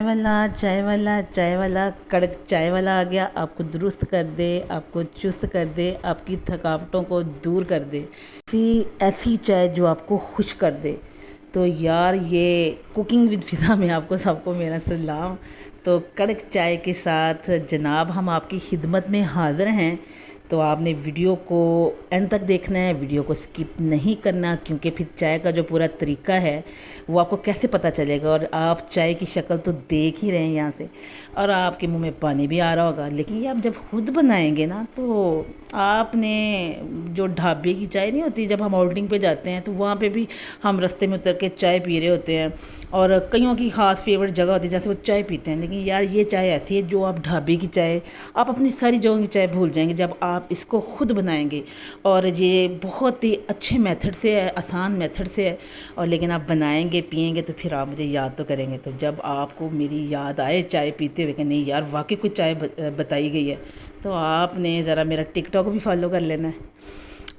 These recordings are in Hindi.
चाय वाला कड़क चाय वाला आ गया, आपको दुरुस्त कर दे, आपको चुस्त कर दे, आपकी थकावटों को दूर कर दे। ऐसी चाय जो आपको खुश कर दे। तो यार ये कुकिंग विद फ़िज़ा में आपको सबको मेरा सलाम। तो कड़क चाय के साथ जनाब हम आपकी खिदमत में हाज़िर हैं। तो आपने वीडियो को एंड तक देखना है, वीडियो को स्किप नहीं करना, क्योंकि फिर चाय का जो पूरा तरीका है वो आपको कैसे पता चलेगा। और आप चाय की शक्ल तो देख ही रहे हैं यहाँ से, और आपके मुंह में पानी भी आ रहा होगा। लेकिन ये आप जब खुद बनाएंगे ना, तो आपने जो ढाबे की चाय नहीं होती, जब हम आउटिंग पे जाते हैं तो वहाँ पे भी हम रास्ते में उतर के चाय पी रहे होते हैं, और कईयों की ख़ास फेवरेट जगह होती है जैसे वो चाय पीते हैं। लेकिन यार ये चाय ऐसी है जो आप ढाबे की चाय, आप अपनी सारी जगहों की चाय भूल जाएंगे जब आप इसको खुद बनाएंगे। और ये बहुत ही अच्छे मेथड से है, आसान मेथड से है, और लेकिन आप बनाएंगे पिएंगे तो फिर आप मुझे याद तो करेंगे। तो जब आपको मेरी याद आए चाय पीते हुए कि नहीं यार वाकई कुछ चाय बताई गई है, तो आपने ज़रा मेरा टिकटॉक भी फॉलो कर लेना है,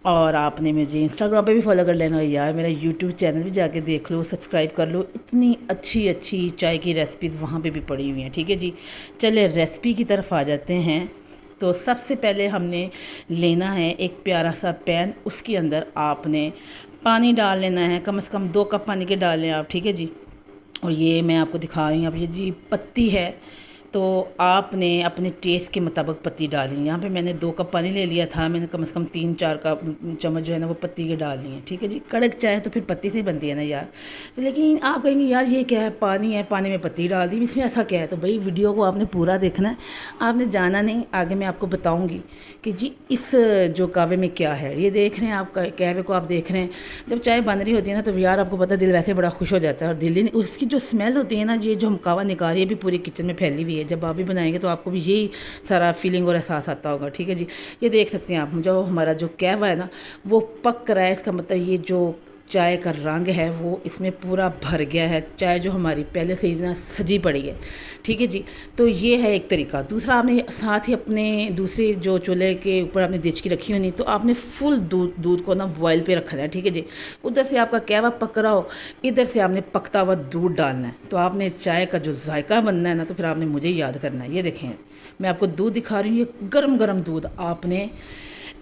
और आपने मुझे इंस्टाग्राम पे भी फॉलो कर लेना है। यार मेरा यूट्यूब चैनल भी जाके देख लो, सब्सक्राइब कर लो, इतनी अच्छी अच्छी चाय की रेसिपीज़ वहाँ पे भी पड़ी हुई हैं। ठीक है जी, चले रेसिपी की तरफ आ जाते हैं। तो सबसे पहले हमने लेना है एक प्यारा सा पैन, उसके अंदर आपने पानी डाल लेना है, कम से कम 2 कप पानी के डाल लें आप। ठीक है जी, और ये मैं आपको दिखा रही हूँ, अब ये जी पत्ती है, तो आपने अपने टेस्ट के मुताबिक पत्ती डालनी। यहाँ पे मैंने 2 कप पानी ले लिया था, मैंने कम से कम 3-4 का चम्मच जो है ना वो पत्ती के डालनी है। ठीक है जी, कड़क चाय तो फिर पत्ती से ही बनती है ना यार। तो लेकिन आप कहेंगे यार ये क्या है, पानी है, पानी में पत्ती डाल दी, इसमें ऐसा क्या है। तो भाई वीडियो को आपने पूरा देखना है, आपने जाना नहीं, आगे मैं आपको बताऊँगी कि जी इस जो कहवे में क्या है। ये देख रहे हैं आप, कहवे को आप देख रहे हैं, जब चाय बन रही होती है ना तो यार आपको पता है दिल वैसे बड़ा खुश हो जाता है, और दिल उसकी जो स्मेल होती है ना, ये जो हम कहवा निकाल रही है भी पूरी किचन में फैली हुई है। जब आप भी बनाएंगे तो आपको भी यही सारा फीलिंग और एहसास आता होगा। ठीक है जी, ये देख सकते हैं आप, जो हमारा जो कहवा है ना वो पक रहा है, इसका मतलब ये जो चाय का रंग है वो इसमें पूरा भर गया है, चाय जो हमारी पहले से इतना सजी पड़ी है। ठीक है जी, तो ये है एक तरीका। दूसरा, आपने साथ ही अपने दूसरे जो चूल्हे के ऊपर आपने देचकी रखी होनी, तो आपने फुल दूध को ना बॉयल पे रखना है। ठीक है जी, उधर से आपका कहवा पक रहा हो, इधर से आपने पकता हुआ दूध डालना है। तो आपने चाय का जो जायका बनना है ना, तो फिर आपने मुझे याद करना है। ये देखें, मैं आपको दूध दिखा रही हूँ, ये गरम गरम दूध आपने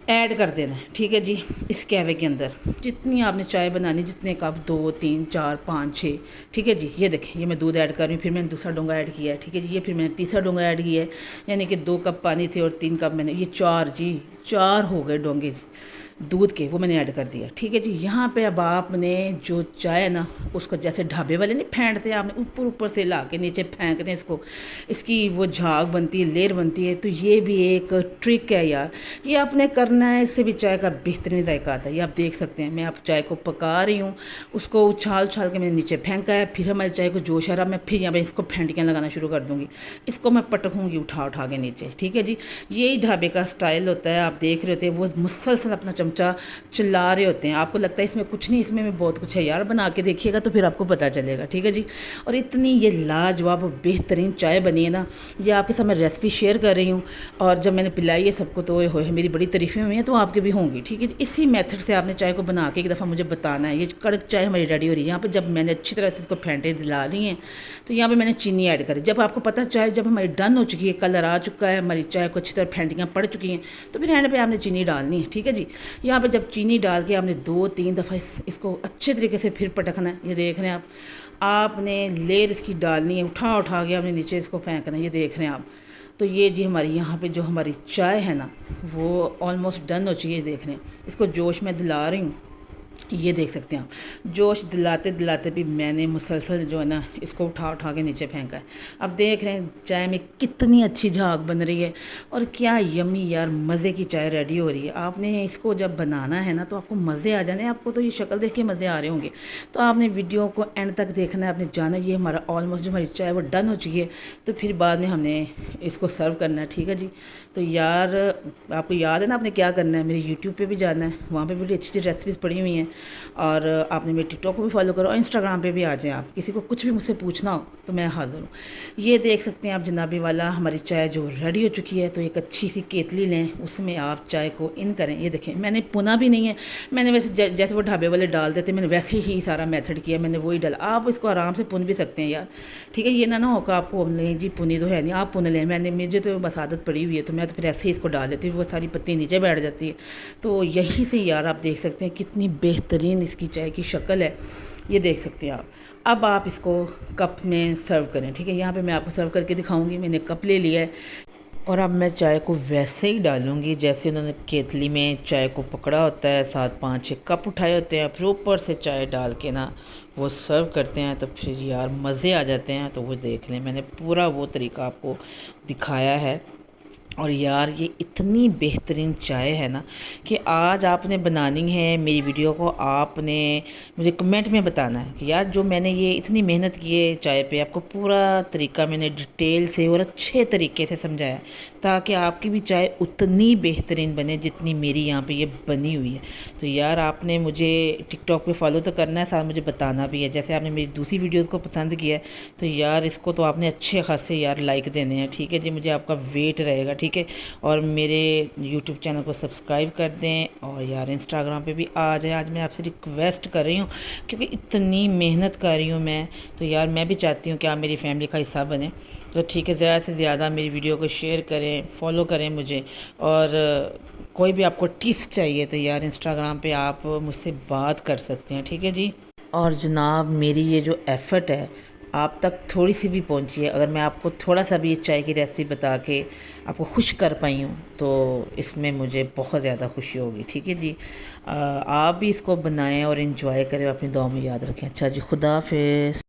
ऐड कर देना है। ठीक है जी, इस कहवे के अंदर जितनी आपने चाय बनानी, जितने कप, 2 3 4 5 6। ठीक है जी, ये देखें, ये मैं दूध ऐड कर रही हूँ, फिर मैंने दूसरा डोंगा ऐड किया है। ठीक है जी, ये फिर मैंने तीसरा डोंगा ऐड किया है, यानी कि 2 कप पानी थे और 3 कप मैंने, ये 4 जी, 4 हो गए डोंगे जी दूध के, वो मैंने ऐड कर दिया। ठीक है जी, यहाँ पे अब आपने जो चाय है ना उसको जैसे ढाबे वाले नहीं फेंटते हैं, आपने ऊपर ऊपर से ला के नीचे फेंकते हैं इसको, इसकी वो झाग बनती है, लेयर बनती है। तो ये भी एक ट्रिक है यार, ये आपने करना है, इससे भी चाय का बेहतरीन जायका आता है। ये आप देख सकते हैं, मैं आप चाय को पका रही हूँ, उसको उछाल उछाल के मैंने नीचे फेंका है, फिर हमारी चाय को जोश आ रहा, मैं फिर यहाँ पर इसको फेंटियाँ लगाना शुरू कर दूँगी, इसको मैं पटकूँगी उठा उठा के नीचे। ठीक है जी, यही ढाबे का स्टाइल होता है। आप देख रहे होते हैं वो मुसलसल अपना चमचा चिल्ला रहे होते हैं, आपको लगता है इसमें कुछ नहीं, इसमें भी बहुत कुछ है यार, बना के देखिएगा तो फिर आपको पता चलेगा। ठीक है जी, और इतनी ये लाजवाब बेहतरीन चाय बनी है ना, ये आपके साथ मैं रेसिपी शेयर कर रही हूँ, और जब मैंने पिलाई है सबको तो हो मेरी बड़ी तारीफ़ें हुई हैं, तो आपके भी होंगी। ठीक है जी, इसी मेथड से आपने चाय को बना के एक दफ़ा मुझे बताना है। ये कड़क चाय हमारी रेडी हो रही है। यहाँ पर जब मैंने अच्छी तरह से इसको फेंटे दिला ली हैं, तो यहाँ पर मैंने चीनी ऐड करी। जब आपको पता चाय जब हमारी डन हो चुकी है, कलर आ चुका है, हमारी चाय को अच्छी तरह फेंटियाँ पड़ चुकी हैं, तो फिर एंड पे आपने चीनी डालनी है। ठीक है जी, यहाँ पे जब चीनी डाल के आपने 2-3 दफ़ा इसको अच्छे तरीके से फिर पटकना है। ये देख रहे हैं आप, आपने लेयर इसकी डालनी है, उठा उठा के आपने नीचे इसको फेंकना है। ये देख रहे हैं आप, तो ये जी हमारी यहाँ पे जो हमारी चाय है ना वो ऑलमोस्ट डन हो चुकी है। देख रहे हैं, इसको जोश में दिला रही हूँ, ये देख सकते हैं आप, जोश दिलाते दिलाते भी मैंने मुसलसल जो है ना इसको उठा उठा के नीचे फेंका है। अब देख रहे हैं चाय में कितनी अच्छी झाग बन रही है, और क्या यमी यार मज़े की चाय रेडी हो रही है। आपने इसको जब बनाना है ना तो आपको मज़े आ जाने, आपको तो ये शक्ल देख के मज़े आ रहे होंगे। तो आपने वीडियो को एंड तक देखना है, आपने जाना ये हमारा ऑलमोस्ट जो हमारी चाय वो डन हो चुकी है, तो फिर बाद में हमने इसको सर्व करना है। ठीक है जी, तो यार आपको याद है ना आपने क्या करना है, मेरे यूट्यूब पे भी जाना है, वहाँ पे बड़ी अच्छी अच्छी रेसिपीज़ पड़ी हुई हैं। हैं। और आपने मेरे टिकटॉक को भी फॉलो करो और इंस्टाग्राम पे भी आ जाएं। आप किसी को कुछ भी मुझसे पूछना हो तो मैं हाज़िर हूँ। ये देख सकते हैं आप जनाबी वाला, हमारी चाय जो रेडी हो चुकी है। तो एक अच्छी सी केतली लें, उसमें आप चाय को इन करें। ये देखें, मैंने पुना भी नहीं है, मैंने वैसे जैसे वो ढाबे वाले डाल देते मैंने वैसे ही सारा मेथड किया, मैंने वही डाला। आप इसको आराम से पुन भी सकते हैं यार, ठीक है। ये ना होगा आपको नहीं जी पुनी तो है नहीं, आप पुन लें। मुझे तो बस आदत पड़ी हुई है, तो मैं तो फिर ऐसे ही इसको डाल देती हूँ, वो सारी पत्ती नीचे बैठ जाती है। तो यहीं से यार आप देख सकते हैं कितनी बेहतरीन इसकी चाय की शक्ल है, ये देख सकते हैं आप। अब आप इसको कप में सर्व करें, ठीक है। यहाँ पे मैं आपको सर्व करके दिखाऊंगी। मैंने कप ले लिया है और अब मैं चाय को वैसे ही डालूंगी जैसे उन्होंने केतली में चाय को पकड़ा होता है, 7-5-6 कप उठाए होते हैं, फिर ऊपर से चाय डाल के ना वो सर्व करते हैं। तो फिर यार मज़े आ जाते हैं। तो वो देख लें, मैंने पूरा वो तरीका आपको दिखाया है। और यार ये इतनी बेहतरीन चाय है ना कि आज आपने बनानी है मेरी वीडियो को, आपने मुझे कमेंट में बताना है कि यार जो मैंने ये इतनी मेहनत की है चाय पे, आपको पूरा तरीका मैंने डिटेल से और अच्छे तरीके से समझाया ताकि आपकी भी चाय उतनी बेहतरीन बने जितनी मेरी यहाँ पे ये बनी हुई है। तो यार आपने मुझे टिकटॉक पे फॉलो तो करना है, साथ मुझे बताना भी है। जैसे आपने मेरी दूसरी वीडियोज़ को पसंद किया है तो यार इसको तो आपने अच्छे खासे यार लाइक देने हैं, ठीक है जी। मुझे आपका वेट रहेगा, ठीक है। और मेरे यूट्यूब चैनल को सब्सक्राइब कर दें और यार इंस्टाग्राम पे भी आ जाए। आज मैं आपसे रिक्वेस्ट कर रही हूँ क्योंकि इतनी मेहनत कर रही हूँ मैं, तो यार मैं भी चाहती हूँ कि आप मेरी फैमिली का हिस्सा बने। तो ठीक है, ज़्यादा से ज़्यादा मेरी वीडियो को शेयर करें, फॉलो करें मुझे। और कोई भी आपको टिप्स चाहिए तो यार इंस्टाग्राम पे आप मुझसे बात कर सकते हैं, ठीक है जी। और जनाब मेरी ये जो एफ़र्ट है आप तक थोड़ी सी भी पहुंची है, अगर मैं आपको थोड़ा सा भी इस चाय की रेसिपी बता के आपको खुश कर पाई हूँ तो इसमें मुझे बहुत ज़्यादा खुशी होगी, ठीक है जी। आप भी इसको बनाएं और इन्जॉय करें, अपनी दुआ में याद रखें। अच्छा जी, खुदा हाफिज़।